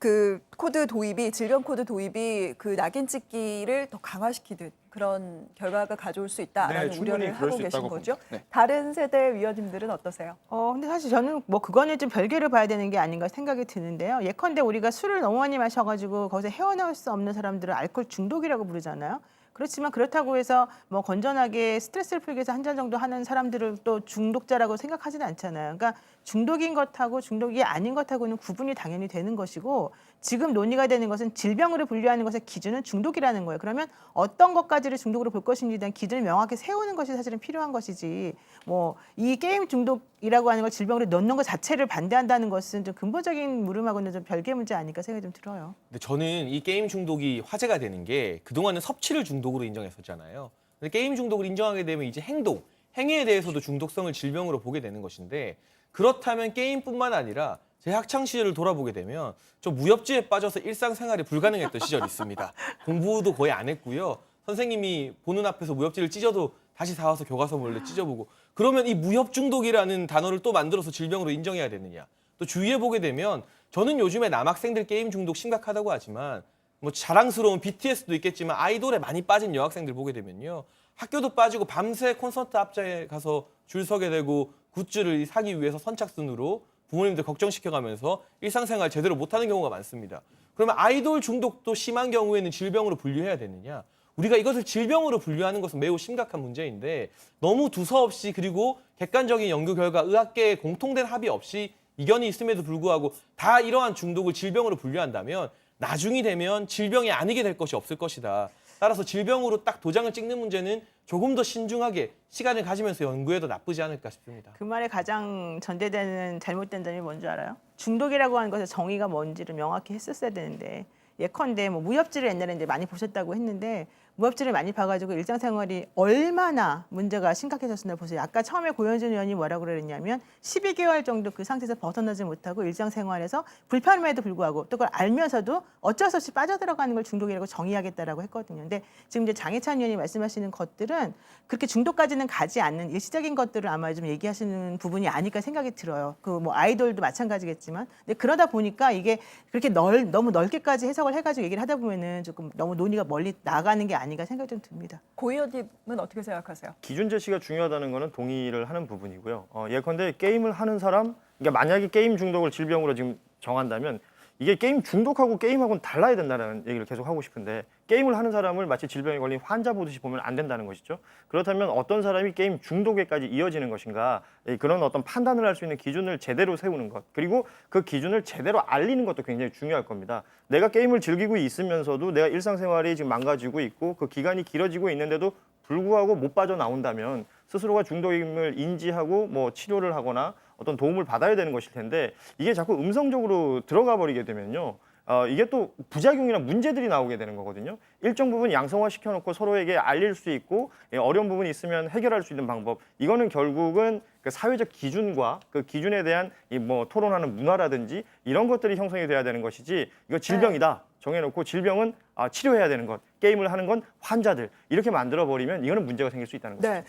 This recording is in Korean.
그 코드 도입이 질병 코드 도입이 그 낙인 찍기를 더 강화시키듯 그런 결과가 가져올 수 있다라는 충분히 우려를 그럴 하고 수 계신 있다고 거죠. 봅니다. 네. 다른 세대 위원님들은 어떠세요? 근데 사실 저는 뭐 그거는 좀 별개로 봐야 되는 게 아닌가 생각이 드는데요. 예컨대 우리가 술을 너무 많이 마셔가지고 거기서 헤어나올 수 없는 사람들을 알코올 중독이라고 부르잖아요. 그렇지만 그렇다고 해서 뭐 건전하게 스트레스를 풀기 위해서 한 잔 정도 하는 사람들을 또 중독자라고 생각하지는 않잖아요. 그러니까 중독인 것하고 중독이 아닌 것하고는 구분이 당연히 되는 것이고 지금 논의가 되는 것은 질병으로 분류하는 것의 기준은 중독이라는 거예요. 그러면 어떤 것까지를 중독으로 볼 것인지에 대한 기준을 명확히 세우는 것이 사실은 필요한 것이지 뭐 이 게임 중독이라고 하는 걸 질병으로 넣는 것 자체를 반대한다는 것은 좀 근본적인 물음하고는 좀 별개 문제 아닐까 생각이 좀 들어요. 근데 저는 이 게임 중독이 화제가 되는 게 그동안은 섭취를 중독으로 인정했었잖아요. 근데 게임 중독을 인정하게 되면 이제 행위에 대해서도 중독성을 질병으로 보게 되는 것인데 그렇다면 게임뿐만 아니라 제 학창 시절을 돌아보게 되면 저 무협지에 빠져서 일상생활이 불가능했던 시절이 있습니다. 공부도 거의 안 했고요. 선생님이 보는 앞에서 무협지를 찢어도 다시 사와서 교과서 몰래 찢어보고 그러면 이 무협 중독이라는 단어를 또 만들어서 질병으로 인정해야 되느냐. 또 주위에 보게 되면 저는 요즘에 남학생들 게임 중독 심각하다고 하지만 뭐 자랑스러운 BTS도 있겠지만 아이돌에 많이 빠진 여학생들 보게 되면요. 학교도 빠지고 밤새 콘서트 앞자에 가서 줄 서게 되고 굿즈를 사기 위해서 선착순으로 부모님들 걱정시켜가면서 일상생활 제대로 못하는 경우가 많습니다. 그러면 아이돌 중독도 심한 경우에는 질병으로 분류해야 되느냐? 우리가 이것을 질병으로 분류하는 것은 매우 심각한 문제인데 너무 두서없이 그리고 객관적인 연구 결과 의학계의 공통된 합의 없이 이견이 있음에도 불구하고 다 이러한 중독을 질병으로 분류한다면 나중이 되면 질병이 아니게 될 것이 없을 것이다. 따라서 질병으로 딱 도장을 찍는 문제는 조금 더 신중하게 시간을 가지면서 연구해도 나쁘지 않을까 싶습니다. 그 말에 가장 전제되는 잘못된 점이 뭔지 알아요? 중독이라고 하는 것의 정의가 뭔지를 명확히 했었어야 되는데 예컨대 뭐 무협지를 옛날에 이제 많이 보셨다고 했는데 무협지를 많이 봐가지고 일상생활이 얼마나 문제가 심각해졌나 보세요. 아까 처음에 고현준 의원이 뭐라고 그랬냐면 12개월 정도 그 상태에서 벗어나지 못하고 일상생활에서 불편함에도 불구하고 또 그걸 알면서도 어쩔 수 없이 빠져들어가는 걸 중독이라고 정의하겠다라고 했거든요. 근데 지금 이제 장해찬 의원이 말씀하시는 것들은 그렇게 중독까지는 가지 않는 일시적인 것들을 아마 좀 얘기하시는 부분이 아닐까 생각이 들어요. 그 뭐 아이돌도 마찬가지겠지만. 근데 그러다 보니까 이게 그렇게 너무 넓게까지 해석을 해가지고 얘기를 하다 보면은 조금 너무 논의가 멀리 나가는 게 아닌가 생각이 좀 듭니다. 고 의원님은 어떻게 생각하세요? 기준 제시가 중요하다는 것은 동의를 하는 부분이고요. 예컨대 게임을 하는 사람, 그러니까 만약에 게임 중독을 질병으로 지금 정한다면 이게 게임 중독하고 게임하고는 달라야 된다는 얘기를 계속 하고 싶은데 게임을 하는 사람을 마치 질병에 걸린 환자 보듯이 보면 안 된다는 것이죠. 그렇다면 어떤 사람이 게임 중독에까지 이어지는 것인가 그런 어떤 판단을 할 수 있는 기준을 제대로 세우는 것 그리고 그 기준을 제대로 알리는 것도 굉장히 중요할 겁니다. 내가 게임을 즐기고 있으면서도 내가 일상생활이 지금 망가지고 있고 그 기간이 길어지고 있는데도 불구하고 못 빠져나온다면 스스로가 중독임을 인지하고 뭐 치료를 하거나 어떤 도움을 받아야 되는 것일 텐데 이게 자꾸 음성적으로 들어가 버리게 되면요. 이게 또 부작용이나 문제들이 나오게 되는 거거든요. 일정 부분 양성화 시켜놓고 서로에게 알릴 수 있고 어려운 부분이 있으면 해결할 수 있는 방법. 이거는 결국은 그 사회적 기준과 그 기준에 대한 이 뭐 토론하는 문화라든지 이런 것들이 형성이 돼야 되는 것이지 이거 질병이다. 정해놓고 질병은 치료해야 되는 것, 게임을 하는 건 환자들 이렇게 만들어버리면 이거는 문제가 생길 수 있다는 거죠. 네.